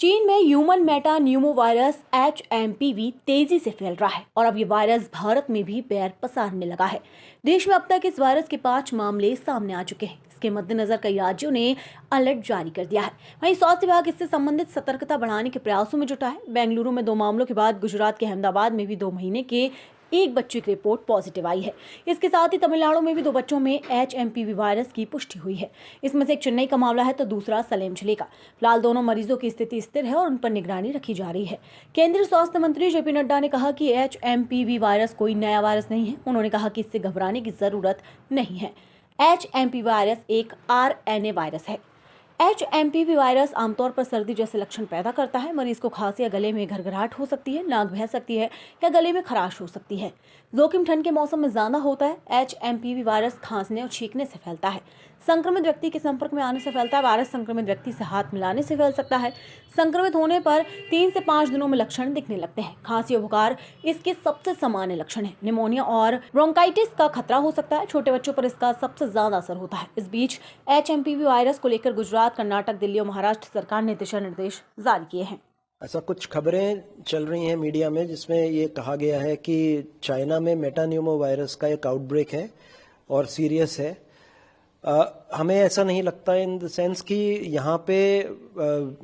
चीन में human Meta Numa virus HMPV तेजी से फैल रहा है और अब ये वायरस भारत में भी पैर पसारने लगा है। देश में अब तक इस वायरस के 5 मामले सामने आ चुके हैं। इसके मद्देनजर कई राज्यों ने अलर्ट जारी कर दिया है। वहीं स्वास्थ्य विभाग इससे संबंधित सतर्कता बढ़ाने के प्रयासों में जुटा है। बेंगलुरु में 2 मामलों के बाद गुजरात के अहमदाबाद में भी 2 महीने के एक बच्चे की रिपोर्ट पॉजिटिव आई है। इसके साथ ही तमिलनाडु में भी 2 बच्चों में HMPV वायरस की पुष्टि हुई है। इसमें से एक चेन्नई का मामला है तो दूसरा सलेम जिले का। फिलहाल दोनों मरीजों की स्थिति स्थिर है और उन पर निगरानी रखी जा रही है। केंद्रीय स्वास्थ्य मंत्री JP नड्डा ने कहा कि HMPV वायरस कोई नया वायरस नहीं है। उन्होंने कहा कि इससे घबराने की जरूरत नहीं है। HMPV वायरस एक RNA वायरस है। HMPV वायरस आमतौर पर सर्दी जैसे लक्षण पैदा करता है। मरीज को खांसी या गले में घरघराहट हो सकती है, नाक बह सकती है या गले में खराश हो सकती है। जोखिम ठंड के मौसम में ज्यादा होता है। HMPV वायरस खांसने और छींकने से फैलता है। संक्रमित व्यक्ति के संपर्क में आने से फैलता है। वायरस संक्रमित व्यक्ति से हाथ मिलाने से फैल सकता है। संक्रमित होने पर 3 से 5 दिनों में लक्षण दिखने लगते हैं। खांसी और बुखार इसके सबसे सामान्य लक्षण है। निमोनिया और ब्रोंकाइटिस का खतरा हो सकता है। छोटे बच्चों पर इसका सबसे ज्यादा असर होता है। इस बीच HMPV वायरस को लेकर गुजरात, कर्नाटक, दिल्ली और महाराष्ट्र सरकार ने दिशा निर्देश जारी किए हैं। ऐसा कुछ खबरें चल रही हैं मीडिया में जिसमें ये कहा गया है कि चाइना में मेटान्यूमो वायरस का एक आउटब्रेक है और सीरियस है। हमें ऐसा नहीं लगता इन द सेंस कि यहाँ पे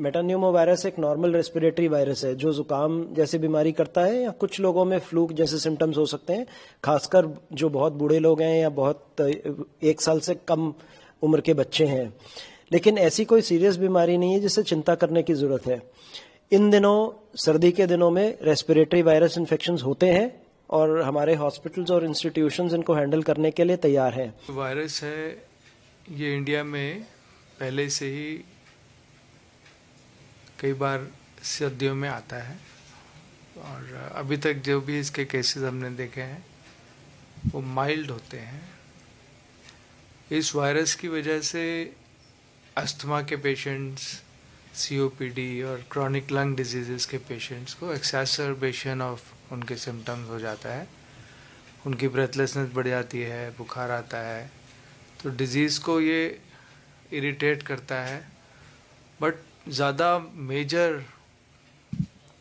मेटान्यूमो वायरस एक नॉर्मल रेस्पिरेटरी वायरस है जो जुकाम जैसी बीमारी करता है या कुछ लोगों में फ्लू जैसे सिम्टम्स हो सकते हैं, खासकर जो बहुत बूढ़े लोग हैं या बहुत 1 साल से कम उम्र के बच्चे हैं। लेकिन ऐसी कोई सीरियस बीमारी नहीं है जिससे चिंता करने की जरूरत है। इन दिनों सर्दी के दिनों में रेस्पिरेटरी वायरस इन्फेक्शंस होते हैं और हमारे हॉस्पिटल्स और इंस्टीट्यूशंस इनको हैंडल करने के लिए तैयार हैं। वायरस है ये इंडिया में पहले से ही कई बार सर्दियों में आता है और अभी तक जो भी इसके केसेस हमने देखे हैं वो माइल्ड होते हैं। इस वायरस की वजह से अस्थमा के पेशेंट्स, COPD और क्रॉनिक लंग डिजीजेस के पेशेंट्स को एक्सैसरबेशन ऑफ उनके सिम्टम्स हो जाता है। उनकी ब्रेथलेसनेस बढ़ जाती है, बुखार आता है। तो डिजीज़ को ये इरिटेट करता है, बट ज़्यादा मेजर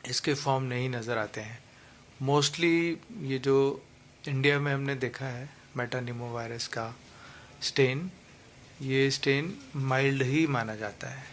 इसके फॉर्म नहीं नज़र आते हैं। मोस्टली ये जो इंडिया में हमने देखा है मेटान्यूमो वायरस का स्टेन, ये स्टेन माइल्ड ही माना जाता है।